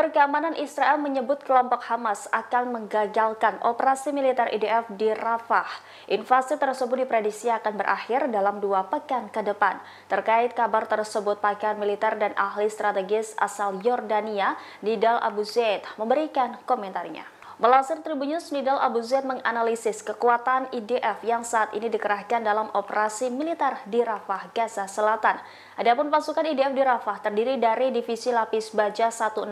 Sumber keamanan Israel menyebut kelompok Hamas akan menggagalkan operasi militer IDF di Rafah. Invasi tersebut diprediksi akan berakhir dalam 2 pekan ke depan. Terkait kabar tersebut, pakar militer dan ahli strategis asal Yordania, Nidal Abu Zaid, memberikan komentarnya. Melansir Tribunnews, Nidal Abu Zaid menganalisis kekuatan IDF yang saat ini dikerahkan dalam operasi militer di Rafah, Gaza Selatan. Adapun pasukan IDF di Rafah terdiri dari Divisi Lapis Baja 162,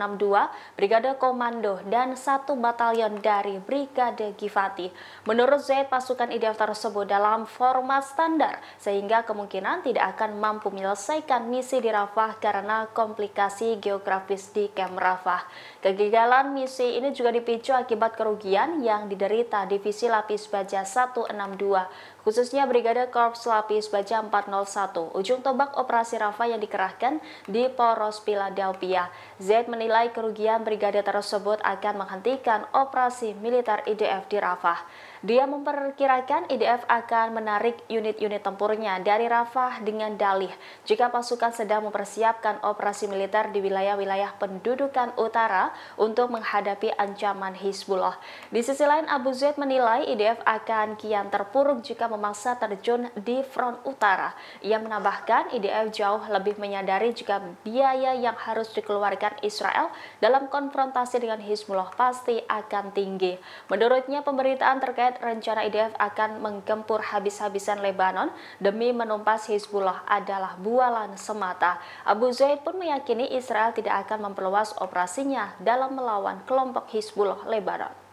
Brigade Komando, dan 1 batalion dari Brigade Givati. Menurut Zaid, pasukan IDF tersebut dalam format standar, sehingga kemungkinan tidak akan mampu menyelesaikan misi di Rafah karena komplikasi geografis di Kem Rafah. Kegagalan misi ini juga dipicu akibat kerugian yang diderita Divisi Lapis Baja 162, khususnya Brigade Korps Lapis Baja 401, ujung tombak operasi Rafah yang dikerahkan di poros Philadelphia. Z menilai kerugian brigade tersebut akan menghentikan operasi militer IDF di Rafah. Dia memperkirakan IDF akan menarik unit-unit tempurnya dari Rafah dengan dalih jika pasukan sedang mempersiapkan operasi militer di wilayah-wilayah pendudukan utara untuk menghadapi ancaman Hizbullah. Di sisi lain, Abu Zaid menilai IDF akan kian terpuruk jika memaksa terjun di front utara. Ia menambahkan IDF jauh lebih menyadari jika biaya yang harus dikeluarkan Israel dalam konfrontasi dengan Hizbullah pasti akan tinggi. Menurutnya, pemberitaan terkait rencana IDF akan menggempur habis-habisan Lebanon demi menumpas Hizbullah adalah bualan semata. Abu Zaid pun meyakini Israel tidak akan memperluas operasinya dalam melawan kelompok Hizbullah Lebanon.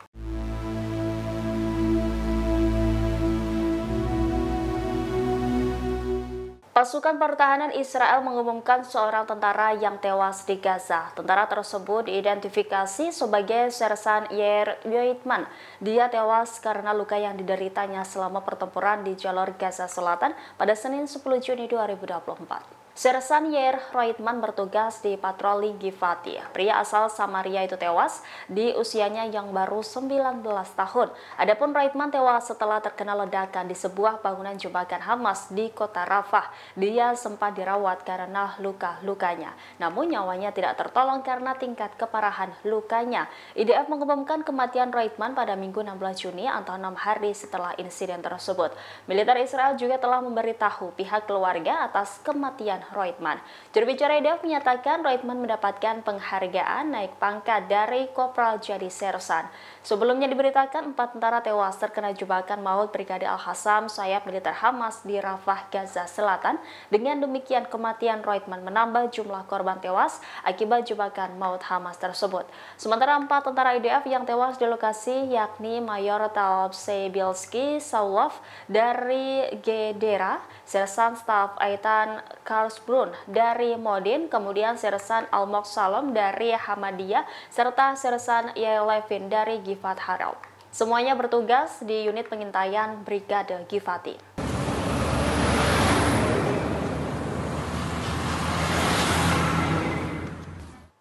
Pasukan pertahanan Israel mengumumkan seorang tentara yang tewas di Gaza. Tentara tersebut diidentifikasi sebagai Sersan Yair Roitman. Dia tewas karena luka yang dideritanya selama pertempuran di jalur Gaza Selatan pada Senin 10 Juni 2024. Sersan Yair Roitman bertugas di patroli Givati. Pria asal Samaria itu tewas di usianya yang baru 19 tahun. Adapun Roitman tewas setelah terkena ledakan di sebuah bangunan jebakan Hamas di kota Rafah. Dia sempat dirawat karena luka-lukanya. Namun nyawanya tidak tertolong karena tingkat keparahan lukanya. IDF mengumumkan kematian Roitman pada Minggu 16 Juni atau 6 hari setelah insiden tersebut. Militer Israel juga telah memberitahu pihak keluarga atas kematian Roitman. Juru bicara IDF menyatakan Roitman mendapatkan penghargaan naik pangkat dari Kopral jadi Sersan. Sebelumnya diberitakan 4 tentara tewas terkena jebakan maut Brigade Al-Hassam, sayap militer Hamas di Rafah, Gaza Selatan. Dengan demikian, kematian Roitman menambah jumlah korban tewas akibat jebakan maut Hamas tersebut. Sementara 4 tentara IDF yang tewas di lokasi yakni Mayor Talib Sebilski Sawaf dari Gedera, Sersan Staf Aitan Karlsbrunn dari Modin, kemudian Sersan Almog Salom dari Hamadiyah, serta Sersan Yair Levin dari Givat Harel. Semuanya bertugas di unit pengintaian Brigade Givati.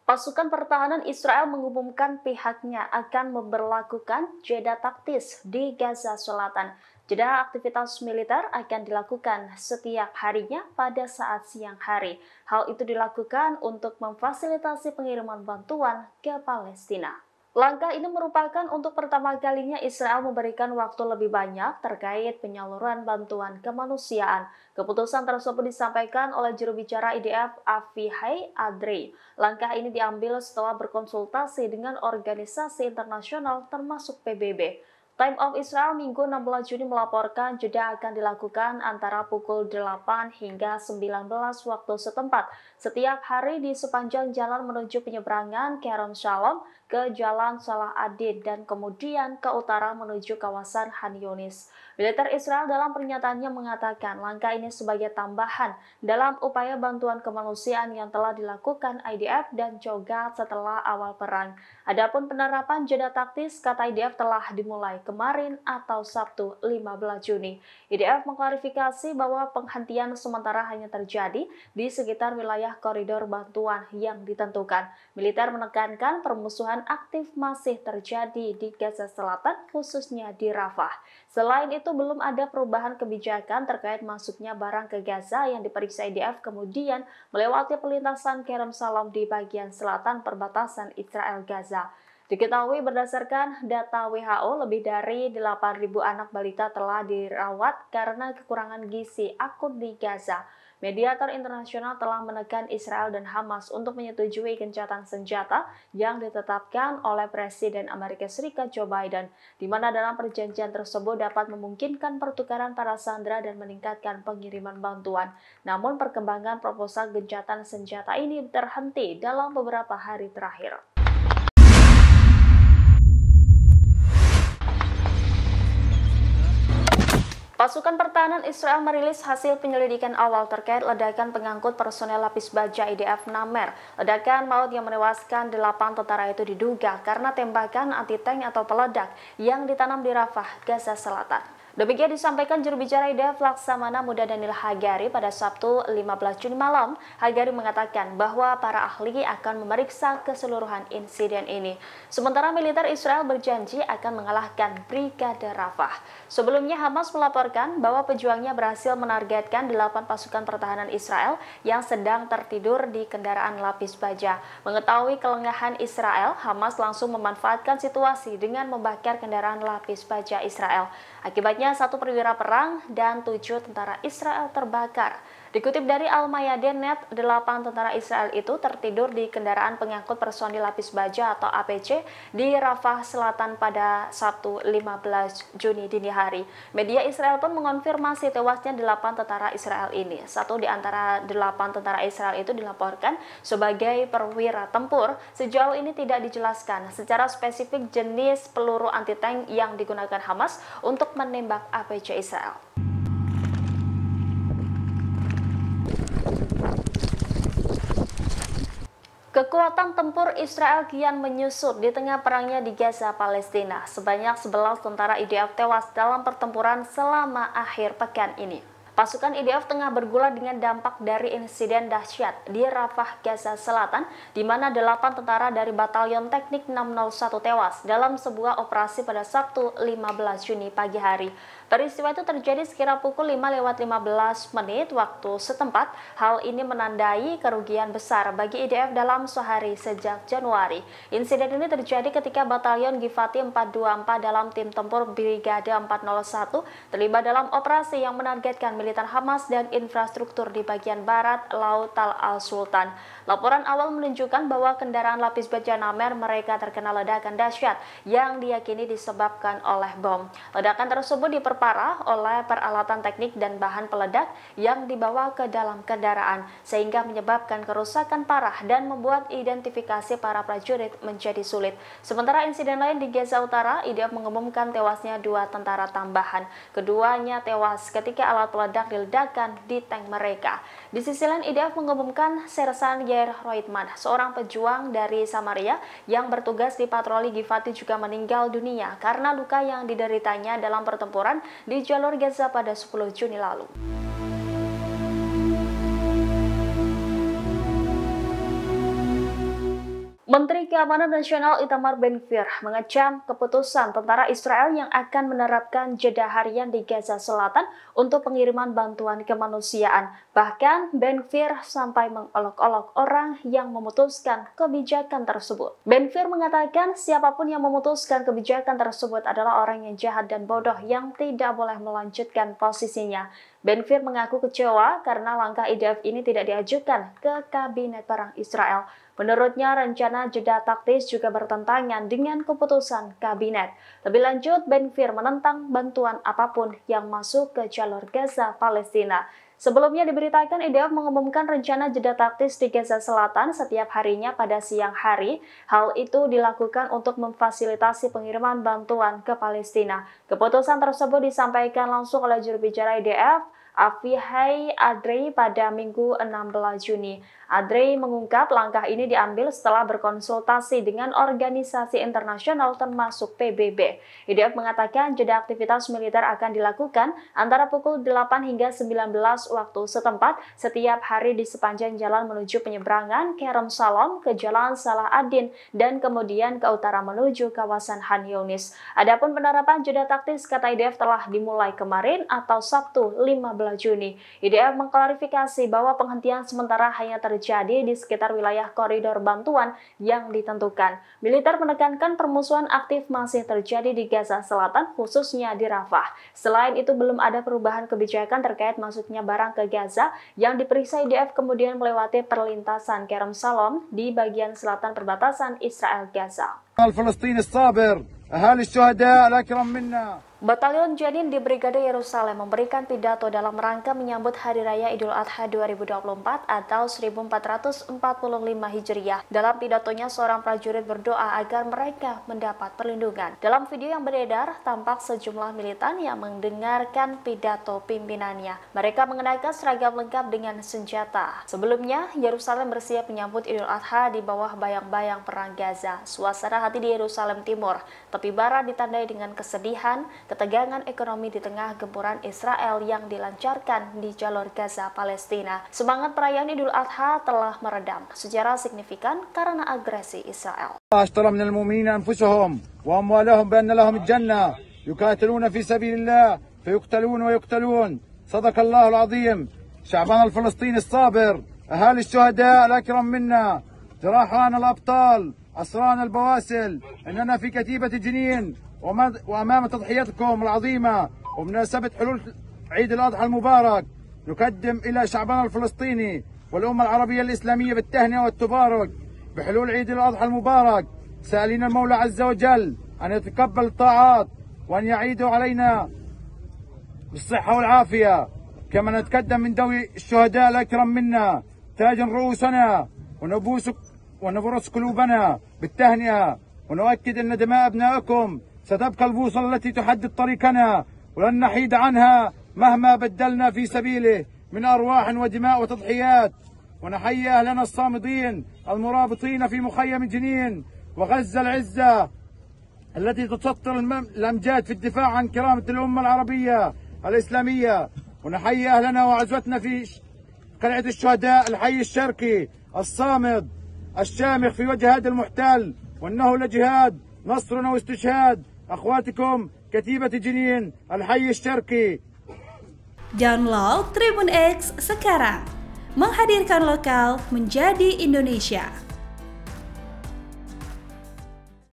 Pasukan pertahanan Israel mengumumkan pihaknya akan memberlakukan jeda taktis di Gaza Selatan. Jeda aktivitas militer akan dilakukan setiap harinya pada saat siang hari. Hal itu dilakukan untuk memfasilitasi pengiriman bantuan ke Palestina. Langkah ini merupakan untuk pertama kalinya Israel memberikan waktu lebih banyak terkait penyaluran bantuan kemanusiaan. Keputusan tersebut disampaikan oleh juru bicara IDF Avihai Adri. Langkah ini diambil setelah berkonsultasi dengan organisasi internasional termasuk PBB. Time of Israel Minggu 16 Juni melaporkan jeda akan dilakukan antara pukul 8 hingga 19 waktu setempat setiap hari di sepanjang jalan menuju penyeberangan Kerem Shalom ke Jalan Salah Adin dan kemudian ke utara menuju kawasan Han Yunis. Militer Israel dalam pernyataannya mengatakan langkah ini sebagai tambahan dalam upaya bantuan kemanusiaan yang telah dilakukan IDF dan juga setelah awal perang. Adapun penerapan jeda taktis, kata IDF telah dimulai kemarin atau Sabtu 15 Juni. IDF mengklarifikasi bahwa penghentian sementara hanya terjadi di sekitar wilayah koridor bantuan yang ditentukan. Militer menekankan permusuhan serangan aktif masih terjadi di Gaza Selatan, khususnya di Rafah. Selain itu, belum ada perubahan kebijakan terkait masuknya barang ke Gaza yang diperiksa IDF kemudian melewati perlintasan Kerem Shalom di bagian selatan perbatasan Israel-Gaza. Diketahui berdasarkan data WHO, lebih dari 8.000 anak balita telah dirawat karena kekurangan gizi akut di Gaza. Mediator internasional telah menekan Israel dan Hamas untuk menyetujui gencatan senjata yang ditetapkan oleh Presiden Amerika Serikat Joe Biden, di mana dalam perjanjian tersebut dapat memungkinkan pertukaran para sandera dan meningkatkan pengiriman bantuan. Namun perkembangan proposal gencatan senjata ini terhenti dalam beberapa hari terakhir. Pasukan pertahanan Israel merilis hasil penyelidikan awal terkait ledakan pengangkut personel lapis baja IDF Namer. Ledakan maut yang menewaskan 8 tentara itu diduga karena tembakan anti-tank atau peledak yang ditanam di Rafah, Gaza Selatan. Demikian disampaikan juru bicara IDF Laksamana Muda Daniel Hagari pada Sabtu 15 Juni malam. Hagari mengatakan bahwa para ahli akan memeriksa keseluruhan insiden ini. Sementara militer Israel berjanji akan mengalahkan Brigade Rafah. Sebelumnya Hamas melaporkan bahwa pejuangnya berhasil menargetkan 8 pasukan pertahanan Israel yang sedang tertidur di kendaraan lapis baja. Mengetahui kelengahan Israel, Hamas langsung memanfaatkan situasi dengan membakar kendaraan lapis baja Israel. Akibatnya 1 perwira perang dan 7 tentara Israel terbakar. Dikutip dari Al-Mayadeen.net, 8 tentara Israel itu tertidur di kendaraan pengangkut personil lapis baja atau APC di Rafah Selatan pada Sabtu 15 Juni dini hari. Media Israel pun mengonfirmasi tewasnya 8 tentara Israel ini. 1 di antara 8 tentara Israel itu dilaporkan sebagai perwira tempur. Sejauh ini tidak dijelaskan secara spesifik jenis peluru anti-tank yang digunakan Hamas untuk menembak APC Israel. Kekuatan tempur Israel kian menyusut di tengah perangnya di Gaza, Palestina. Sebanyak 11 tentara IDF tewas dalam pertempuran selama akhir pekan ini. Pasukan IDF tengah bergulat dengan dampak dari insiden dahsyat di Rafah, Gaza Selatan, di mana 8 tentara dari Batalion Teknik 601 tewas dalam sebuah operasi pada Sabtu 15 Juni pagi hari. Peristiwa itu terjadi sekira pukul 5:15 waktu setempat. Hal ini menandai kerugian besar bagi IDF dalam sehari sejak Januari. Insiden ini terjadi ketika Batalion Givati 424 dalam tim tempur Brigade 401 terlibat dalam operasi yang menargetkan militer Hamas dan infrastruktur di bagian barat Laut Tal Al-Sultan. Laporan awal menunjukkan bahwa kendaraan lapis baja Namer mereka terkena ledakan dahsyat yang diyakini disebabkan oleh bom. Ledakan tersebut diperparah oleh peralatan teknik dan bahan peledak yang dibawa ke dalam kendaraan, sehingga menyebabkan kerusakan parah dan membuat identifikasi para prajurit menjadi sulit. Sementara insiden lain di Gaza Utara, IDF mengumumkan tewasnya 2 tentara tambahan. Keduanya tewas ketika alat peledak diledakkan di tank mereka. Di sisi lain, IDF mengumumkan Sersan Yair Roitman, seorang pejuang dari Samaria yang bertugas di patroli Givati juga meninggal dunia karena luka yang dideritanya dalam pertempuran di jalur Gaza pada 10 Juni lalu. Menteri Keamanan Nasional Itamar Ben-Gvir mengecam keputusan tentara Israel yang akan menerapkan jeda harian di Gaza Selatan untuk pengiriman bantuan kemanusiaan. Bahkan Ben-Gvir sampai mengolok-olok orang yang memutuskan kebijakan tersebut. Ben-Gvir mengatakan siapapun yang memutuskan kebijakan tersebut adalah orang yang jahat dan bodoh yang tidak boleh melanjutkan posisinya. Ben-Gvir mengaku kecewa karena langkah IDF ini tidak diajukan ke Kabinet Perang Israel. Menurutnya, rencana jeda taktis juga bertentangan dengan keputusan kabinet. Lebih lanjut, Ben-Gvir menentang bantuan apapun yang masuk ke jalur Gaza, Palestina. Sebelumnya diberitakan IDF mengumumkan rencana jeda taktis di Gaza Selatan setiap harinya pada siang hari. Hal itu dilakukan untuk memfasilitasi pengiriman bantuan ke Palestina. Keputusan tersebut disampaikan langsung oleh juru bicara IDF, Avihai Adrei pada Minggu 16 Juni. Adrei mengungkap langkah ini diambil setelah berkonsultasi dengan organisasi internasional termasuk PBB. IDF mengatakan jeda aktivitas militer akan dilakukan antara pukul 8 hingga 19 waktu setempat setiap hari di sepanjang jalan menuju penyeberangan Kerem Shalom ke Jalan Salah ad-Din dan kemudian ke utara menuju kawasan Han Yunis. Adapun penerapan jeda taktis kata IDF telah dimulai kemarin atau Sabtu 15 Juni. IDF mengklarifikasi bahwa penghentian sementara hanya terjadi di sekitar wilayah koridor bantuan yang ditentukan. Militer menekankan permusuhan aktif masih terjadi di Gaza Selatan, khususnya di Rafah. Selain itu, belum ada perubahan kebijakan terkait masuknya barang ke Gaza yang diperiksa IDF kemudian melewati perlintasan Kerem Shalom di bagian selatan perbatasan Israel-Gaza. Batalion Janin di Brigade Yerusalem memberikan pidato dalam rangka menyambut Hari Raya Idul Adha 2024 atau 1445 Hijriah. Dalam pidatonya, seorang prajurit berdoa agar mereka mendapat perlindungan. Dalam video yang beredar, tampak sejumlah militan yang mendengarkan pidato pimpinannya. Mereka mengenakan seragam lengkap dengan senjata. Sebelumnya, Yerusalem bersiap menyambut Idul Adha di bawah bayang-bayang perang Gaza. Suasana hati di Yerusalem Timur, tepi barat ditandai dengan kesedihan, ketegangan ekonomi di tengah gempuran Israel yang dilancarkan di jalur Gaza, Palestina. Semangat perayaan Idul Adha telah meredam secara signifikan karena agresi Israel. اشترى من المؤمنين أنفسهم وأموالهم بأن لهم الجنة يقاتلون في سبيل الله فيقتلون ويقتلون. صدق الله العظيم. شعبنا الفلسطيني الصابر، أهالي الشهداء الأكرم منا، جراحنا الأبطال، أسرانا البواسل، إننا في كتيبة جنين وأمام تضحيتكم العظيمة وبمناسبة حلول عيد الأضحى المبارك نقدم إلى شعبنا الفلسطيني والأمة العربية الإسلامية بالتهنئة والتبارك بحلول عيد الأضحى المبارك، سائلين المولى عز وجل أن يتقبل الطاعات وأن يعيدوا علينا بالصحة والعافية. كما نتقدم من ذوي الشهداء الأكرم منا تاج رؤوسنا ونبرس قلوبنا بالتهنئة، ونؤكد أن دماء أبنائكم ستبقى البوصلة التي تحدد طريقنا ولن نحيد عنها مهما بدلنا في سبيله من أرواح ودماء وتضحيات. ونحيي أهلنا الصامدين المرابطين في مخيم جنين وغزة العزة التي تسطر الأمجاد في الدفاع عن كرامة الأمة العربية الإسلامية. ونحيي أهلنا وعزوتنا في قلعة الشهداء الحي الشرقي الصامد الشامخ في وجه هذا المحتل، وأنه لجهاد نصرنا واستشهاد أخواتكم كتيبة جنين الحي الشرقي. Download Tribun X sekarang, menghadirkan lokal menjadi Indonesia.